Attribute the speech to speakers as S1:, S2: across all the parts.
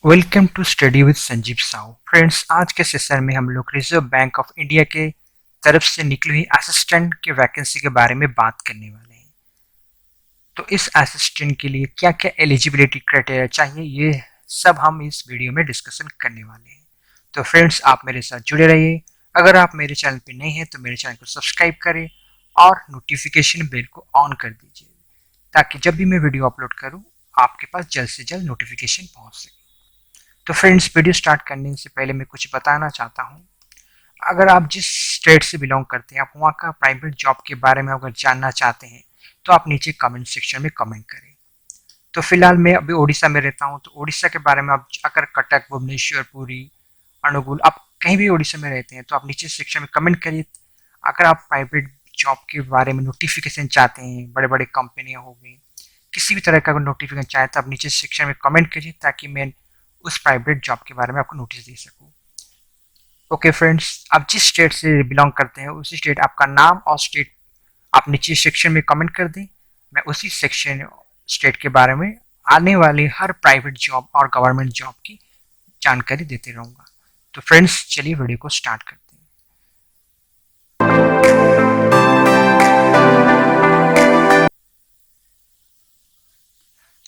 S1: Welcome to study with Sanjeev Sahu. Friends, आज के session में हम लोग रिजर्व बैंक ऑफ इंडिया के तरफ से निकली हुई असिस्टेंट के वैकेंसी के बारे में बात करने वाले हैं। तो इस असिस्टेंट के लिए क्या क्या एलिजिबिलिटी क्राइटेरिया चाहिए, ये सब हम इस वीडियो में डिस्कशन करने वाले हैं। तो फ्रेंड्स, आप मेरे साथ जुड़े रहिए। अगर आप मेरे चैनल पर नए हैं तो मेरे चैनल को सब्सक्राइब करें और नोटिफिकेशन बेल को ऑन कर दीजिए, ताकि जब भी मैं वीडियो अपलोड करूं आपके पास जल्द से जल्द नोटिफिकेशन पहुंच सके। तो फ्रेंड्स, वीडियो स्टार्ट करने से पहले मैं कुछ बताना चाहता हूँ। अगर आप जिस स्टेट से बिलोंग करते हैं, आप वहाँ का प्राइवेट जॉब के बारे में अगर जानना चाहते हैं तो आप नीचे कमेंट सेक्शन में कमेंट करें। तो फिलहाल मैं अभी उड़ीसा में रहता हूँ, तो उड़ीसा के बारे में आप अगर कटक, भुवनेश्वर, पुरी, अनुगुल, आप कहीं भी उड़ीसा में रहते हैं तो आप नीचे सेक्शन में कमेंट करिए। अगर आप प्राइवेट जॉब के बारे में नोटिफिकेशन चाहते हैं, बड़े बड़े कंपनियां हो गई, किसी भी तरह का अगर नोटिफिकेशन चाहे तो आप नीचे सेक्शन में कमेंट करिए, ताकि मैं उस प्राइवेट जॉब के बारे में आपको नोटिस दे सकूँ। ओके फ्रेंड्स, आप जिस स्टेट से बिलोंग करते हैं उसी स्टेट आपका नाम और स्टेट आप नीचे सेक्शन में कमेंट कर दें। मैं उसी सेक्शन स्टेट के बारे में आने वाली हर प्राइवेट जॉब और गवर्नमेंट जॉब की जानकारी देते रहूँगा। तो फ्रेंड्स, चलिए वीडियो को स्टार्ट करते हैं।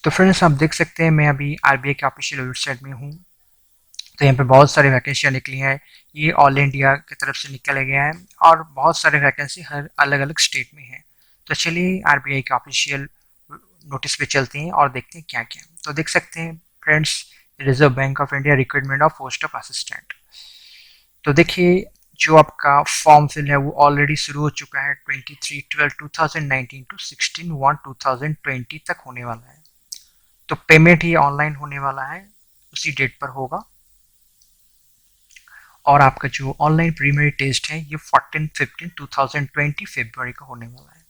S1: तो फ्रेंड्स, आप देख सकते हैं मैं अभी आरबीआई के ऑफिशियल वेबसाइट में हूँ। तो यहाँ पे बहुत सारी वैकेंसियाँ निकली हैं। ये ऑल इंडिया की तरफ से निकल गया है और बहुत सारे वैकेंसी हर अलग अलग स्टेट में है। तो चलिए आरबीआई के ऑफिशियल नोटिस पे चलते हैं और देखते हैं क्या क्या। तो देख सकते हैं friends, reserve bank of India recruitment of post of assistant. तो देखिए, जो आपका फॉर्म फिल है वो ऑलरेडी शुरू हो चुका है 23/12/2019 टू 16/1/2020 तक होने वाला है। तो पेमेंट ही ऑनलाइन होने वाला है, उसी डेट पर होगा। और आपका जो ऑनलाइन प्रीलिमिनरी टेस्ट है ये 14/15/2020 फरवरी को होने वाला है।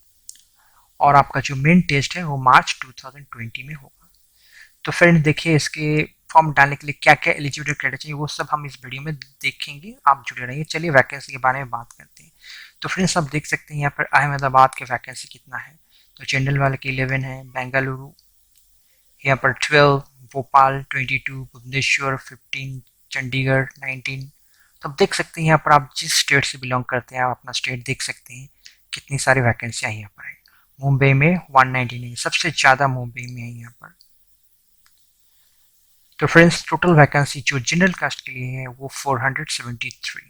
S1: और आपका जो मेन टेस्ट है वो मार्च 2020 में होगा। तो फ्रेंड्स देखिए, इसके फॉर्म डालने के लिए क्या क्या एलिजिबिलिटी क्राइटेरिया चाहिए वो सब हम इस वीडियो में देखेंगे। आप जुड़े रहिए। चलिए वैकेंसी के बारे में बात करते हैं। तो फ्रेंड्स, आप देख सकते हैं यहाँ पर अहमदाबाद के वैकेंसी कितना है। तो जनरल वाले के 11 है, बेंगलुरु यहाँ पर 12, भोपाल 22, भुवनेश्वर 15, चंडीगढ़ 19। तो आप देख सकते हैं यहाँ पर आप जिस स्टेट से बिलोंग करते हैं आप अपना स्टेट देख सकते हैं कितनी सारी वैकेंसियाँ यहाँ पर है। मुंबई में 199, सबसे ज़्यादा मुंबई में है यहाँ पर। तो फ्रेंड्स, टोटल वैकेंसी जो जनरल कास्ट के लिए है वो 473।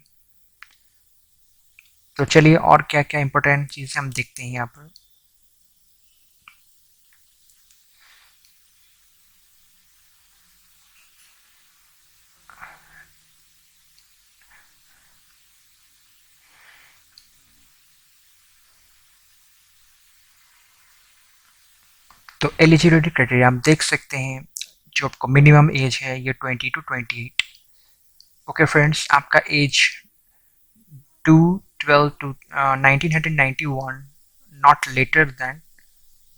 S1: तो चलिए और क्या क्या इंपॉर्टेंट चीज़ें हम देखते हैं यहाँ पर। तो एलिजिबिलिटी क्राइटेरिया हम देख सकते हैं। जो आपको मिनिमम एज है ये 20 to 28। ओके फ्रेंड्स, आपका एज 2/12/1991, नॉट लेटर देन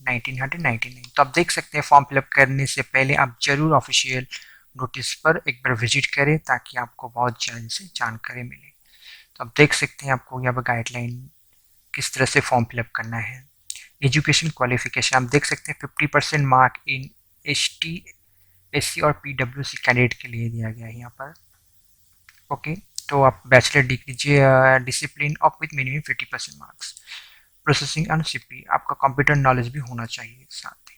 S1: 1999। तो आप देख सकते हैं फॉर्म फिलअप करने से पहले आप जरूर ऑफिशियल नोटिस पर एक बार विजिट करें, ताकि आपको बहुत जल्द से जानकारी मिले। तो आप देख सकते हैं आपको यहाँ पर गाइडलाइन किस तरह से फॉर्म फिलअप करना है। एजुकेशन क्वालिफिकेशन आप देख सकते हैं 50% मार्क इन ST, SC और PWC कैंडिडेट के लिए दिया गया है यहाँ पर। ओके, तो आप bachelor degree discipline of with minimum 50% marks. Processing and CP आपका कंप्यूटर नॉलेज भी होना चाहिए साथ ही।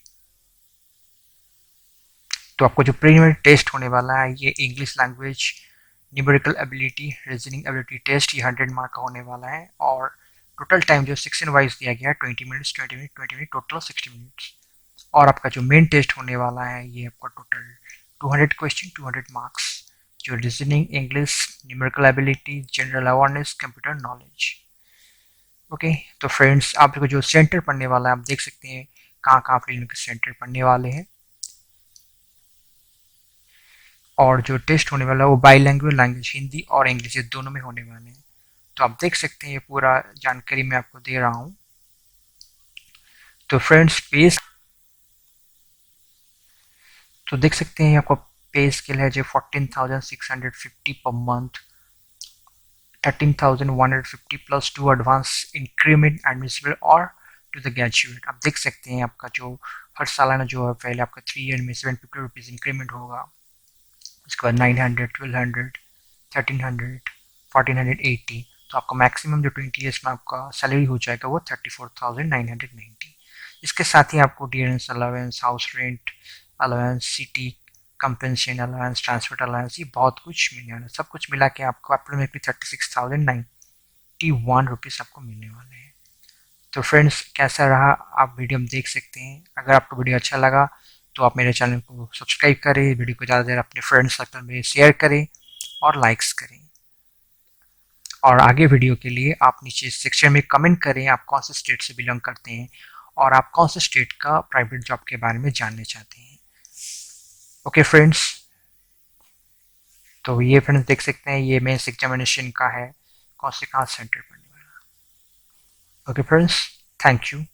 S1: तो आपको जो प्रीलिमिनरी टेस्ट होने वाला है ये English language, numerical ability, reasoning ability test, ये 100 मार्क का होने वाला है। और टोटल टाइम जो सेक्शन वाइज दिया गया है 20 minutes, 20 minute, 20 minute, total 60 minutes. और आपका जो मेन टेस्ट होने वाला है ये आपका टोटल 200 क्वेश्चन, 200 मार्क्स, जो reasoning, English, numerical ability, general awareness, computer knowledge. Okay, तो फ्रेंड्स आपको जो सेंटर पढ़ने वाला है आप देख सकते हैं कहाँ कहाँ फिल्म के सेंटर पढ़ने वाले हैं। और जो टेस्ट होने वाला है वो बाई लैंग्वेज हिंदी और इंग्लिश, ये दोनों में होने वाले हैं। तो आप देख सकते हैं ये पूरा जानकारी मैं आपको दे रहा हूँ। तो फ्रेंड्स, तो देख सकते हैं आपका पे स्केल है जो 14,650 per month, 13,150 plus two advance increment admissible और टू द ग्रेजुएट। आप देख सकते हैं आपका जो हर सालाना जो है पहले आपका 3 ईयर में 750 रुपीज़ इंक्रीमेंट होगा। उसके बाद 900, 1200, 1300, 1480। तो आपका मैक्सिमम जो 20 ईयर्स में आपका सैलरी हो जाएगा वो 34,990। इसके साथ ही आपको dearness allowance, house rent allowance, city compensation allowance, transport allowance, ये बहुत कुछ मिलने वाला है। सब कुछ मिला के आपको अप्रोक्सीमेटली 36,091 रुपीज़ आपको मिलने वाले हैं। तो फ्रेंड्स, कैसा रहा आप वीडियो में देख सकते हैं। अगर आपको वीडियो अच्छा लगा तो आप मेरे चैनल को सब्सक्राइब करें, वीडियो को ज़्यादा देर अपने फ्रेंड सर्कल में शेयर करें और लाइक्स करें। और आगे वीडियो के लिए आप नीचे सेक्शन में कमेंट करें आप कौन से स्टेट से बिलोंग करते हैं और आप कौन से स्टेट का प्राइवेट जॉब के बारे में जानना चाहते हैं। ओके फ्रेंड्स, तो ये फ्रेंड्स देख सकते हैं ये मेंस एग्जामिनेशन का है, कौन से कहाँ सेंटर पड़ने वाला। Okay friends, thank you.